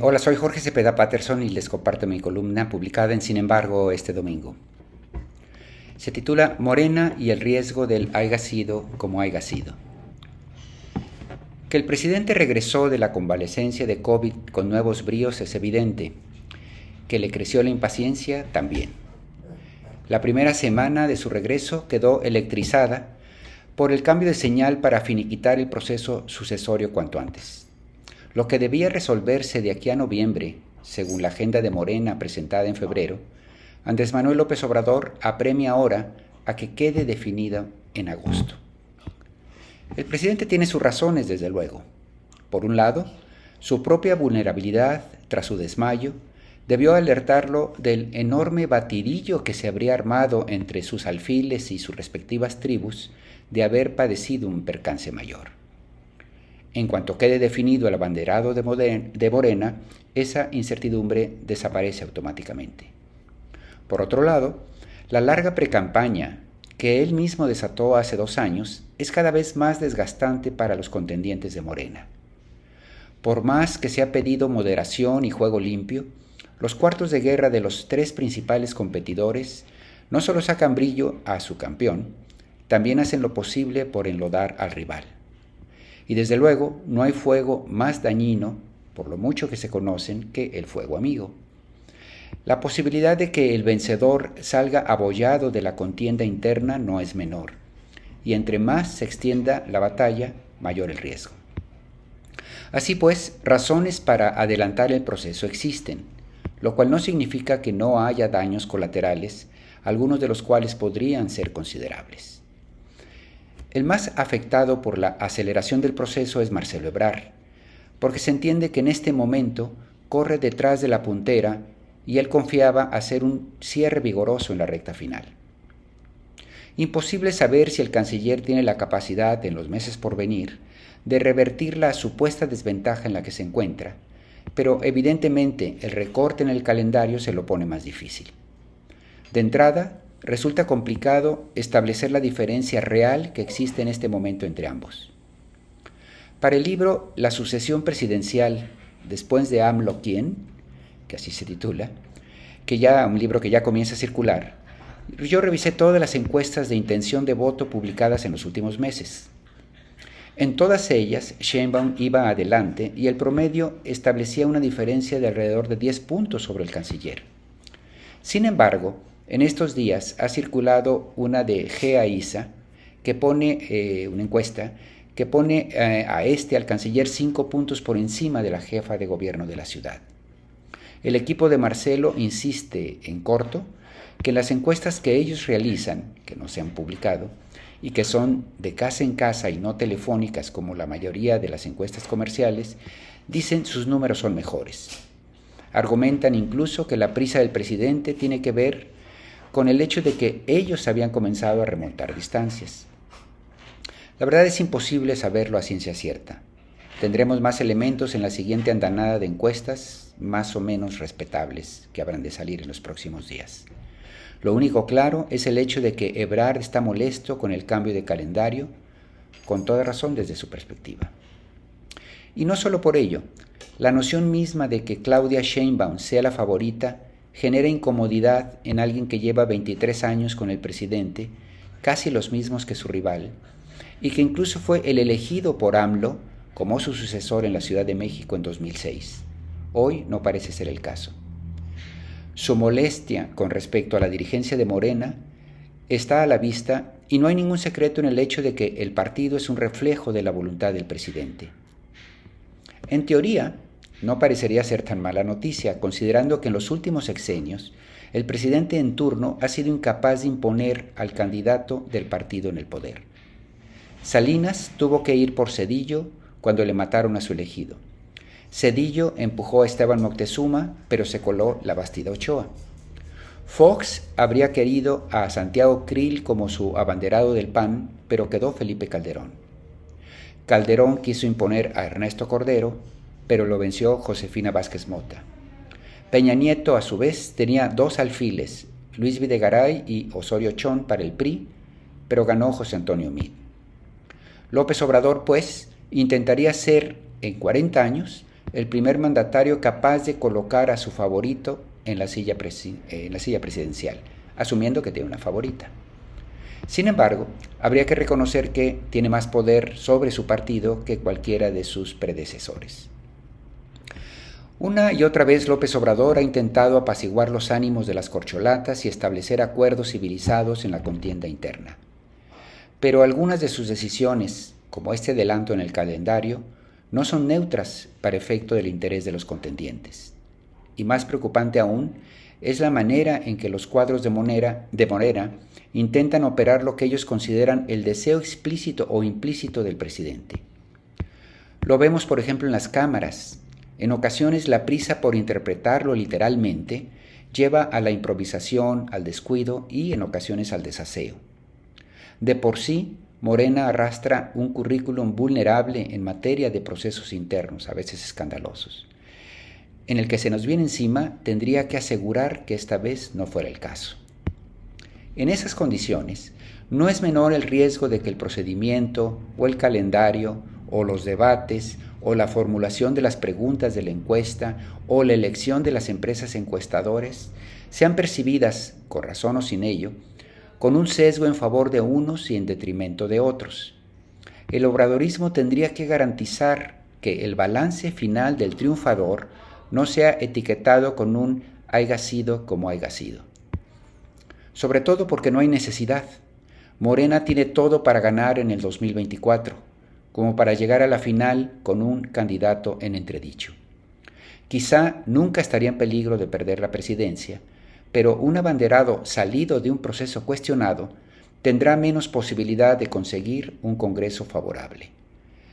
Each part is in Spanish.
Hola, soy Jorge Cepeda Patterson y les comparto mi columna publicada en Sin embargo este domingo. Se titula Morena y el riesgo del haiga sido como haiga sido. Que el presidente regresó de la convalecencia de COVID con nuevos bríos es evidente. Que le creció la impaciencia también. La primera semana de su regreso quedó electrizada por el cambio de señal para finiquitar el proceso sucesorio cuanto antes. Lo que debía resolverse de aquí a noviembre, según la agenda de Morena presentada en febrero, Andrés Manuel López Obrador apremia ahora a que quede definido en agosto. El presidente tiene sus razones, desde luego. Por un lado, su propia vulnerabilidad tras su desmayo debió alertarlo del enorme batidillo que se habría armado entre sus alfiles y sus respectivas tribus de haber padecido un percance mayor. En cuanto quede definido el abanderado de Morena, esa incertidumbre desaparece automáticamente. Por otro lado, la larga precampaña que él mismo desató hace 2 años es cada vez más desgastante para los contendientes de Morena. Por más que se ha pedido moderación y juego limpio, los cuartos de guerra de los 3 principales competidores no solo sacan brillo a su campeón, también hacen lo posible por enlodar al rival. Y desde luego no hay fuego más dañino, por lo mucho que se conocen, que el fuego amigo. La posibilidad de que el vencedor salga abollado de la contienda interna no es menor, y entre más se extienda la batalla, mayor el riesgo. Así pues, razones para adelantar el proceso existen, lo cual no significa que no haya daños colaterales, algunos de los cuales podrían ser considerables. El más afectado por la aceleración del proceso es Marcelo Ebrard, porque se entiende que en este momento corre detrás de la puntera y él confiaba hacer un cierre vigoroso en la recta final. Imposible saber si el canciller tiene la capacidad, en los meses por venir, de revertir la supuesta desventaja en la que se encuentra, pero evidentemente el recorte en el calendario se lo pone más difícil. De entrada, resulta complicado establecer la diferencia real que existe en este momento entre ambos. Para el libro La sucesión presidencial después de AMLO ¿quién?, que así se titula, un libro que ya comienza a circular, yo revisé todas las encuestas de intención de voto publicadas en los últimos meses. En todas ellas, Sheinbaum iba adelante y el promedio establecía una diferencia de alrededor de 10 puntos sobre el canciller. Sin embargo, en estos días ha circulado una de GEAISA que pone una encuesta que pone al canciller 5 puntos por encima de la jefa de gobierno de la ciudad. El equipo de Marcelo insiste en corto que las encuestas que ellos realizan, que no se han publicado, y que son de casa en casa y no telefónicas como la mayoría de las encuestas comerciales, dicen sus números son mejores. Argumentan incluso que la prisa del presidente tiene que ver con el hecho de que ellos habían comenzado a remontar distancias. La verdad es imposible saberlo a ciencia cierta. Tendremos más elementos en la siguiente andanada de encuestas, más o menos respetables, que habrán de salir en los próximos días. Lo único claro es el hecho de que Ebrard está molesto con el cambio de calendario, con toda razón desde su perspectiva. Y no solo por ello, la noción misma de que Claudia Sheinbaum sea la favorita genera incomodidad en alguien que lleva 23 años con el presidente, casi los mismos que su rival, y que incluso fue el elegido por AMLO como su sucesor en la Ciudad de México en 2006. Hoy no parece ser el caso. Su molestia con respecto a la dirigencia de Morena está a la vista y no hay ningún secreto en el hecho de que el partido es un reflejo de la voluntad del presidente. En teoría, no parecería ser tan mala noticia, considerando que en los últimos sexenios el presidente en turno ha sido incapaz de imponer al candidato del partido en el poder. Salinas tuvo que ir por Zedillo cuando le mataron a su elegido. Zedillo empujó a Esteban Moctezuma, pero se coló la Bastida Ochoa. Fox habría querido a Santiago Krill como su abanderado del PAN, pero quedó Felipe Calderón. Calderón quiso imponer a Ernesto Cordero, pero lo venció Josefina Vázquez Mota. Peña Nieto, a su vez, tenía 2 alfiles, Luis Videgaray y Osorio Chong para el PRI, pero ganó José Antonio Meade. López Obrador, pues, intentaría ser, en 40 años, el primer mandatario capaz de colocar a su favorito en la silla presidencial, asumiendo que tiene una favorita. Sin embargo, habría que reconocer que tiene más poder sobre su partido que cualquiera de sus predecesores. Una y otra vez López Obrador ha intentado apaciguar los ánimos de las corcholatas y establecer acuerdos civilizados en la contienda interna. Pero algunas de sus decisiones, como este adelanto en el calendario, no son neutras para efecto del interés de los contendientes. Y más preocupante aún es la manera en que los cuadros de Morena intentan operar lo que ellos consideran el deseo explícito o implícito del presidente. Lo vemos, por ejemplo, en las cámaras. En ocasiones la prisa por interpretarlo literalmente lleva a la improvisación, al descuido y en ocasiones al desaseo. De por sí, Morena arrastra un currículum vulnerable en materia de procesos internos, a veces escandalosos. En el que se nos viene encima, tendría que asegurar que esta vez no fuera el caso. En esas condiciones, no es menor el riesgo de que el procedimiento o el calendario o los debates o la formulación de las preguntas de la encuesta o la elección de las empresas encuestadoras sean percibidas, con razón o sin ello, con un sesgo en favor de unos y en detrimento de otros. El obradorismo tendría que garantizar que el balance final del triunfador no sea etiquetado con un haiga sido como haiga sido. Sobre todo porque no hay necesidad. Morena tiene todo para ganar en el 2024, como para llegar a la final con un candidato en entredicho. Quizá nunca estaría en peligro de perder la presidencia, pero un abanderado salido de un proceso cuestionado tendrá menos posibilidad de conseguir un Congreso favorable.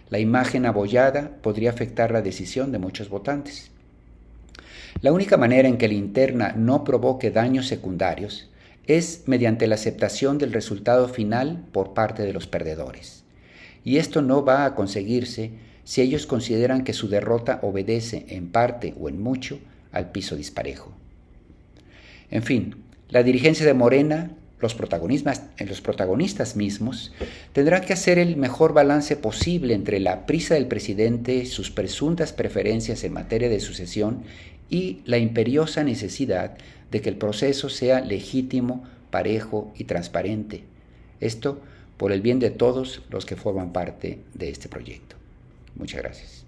La imagen abollada podría afectar la decisión de muchos votantes. La única manera en que la interna no provoque daños secundarios es mediante la aceptación del resultado final por parte de los perdedores. Y esto no va a conseguirse si ellos consideran que su derrota obedece en parte o en mucho al piso disparejo. En fin, la dirigencia de Morena, los protagonistas mismos, tendrán que hacer el mejor balance posible entre la prisa del presidente, sus presuntas preferencias en materia de sucesión y la imperiosa necesidad de que el proceso sea legítimo, parejo y transparente. Esto por el bien de todos los que forman parte de este proyecto. Muchas gracias.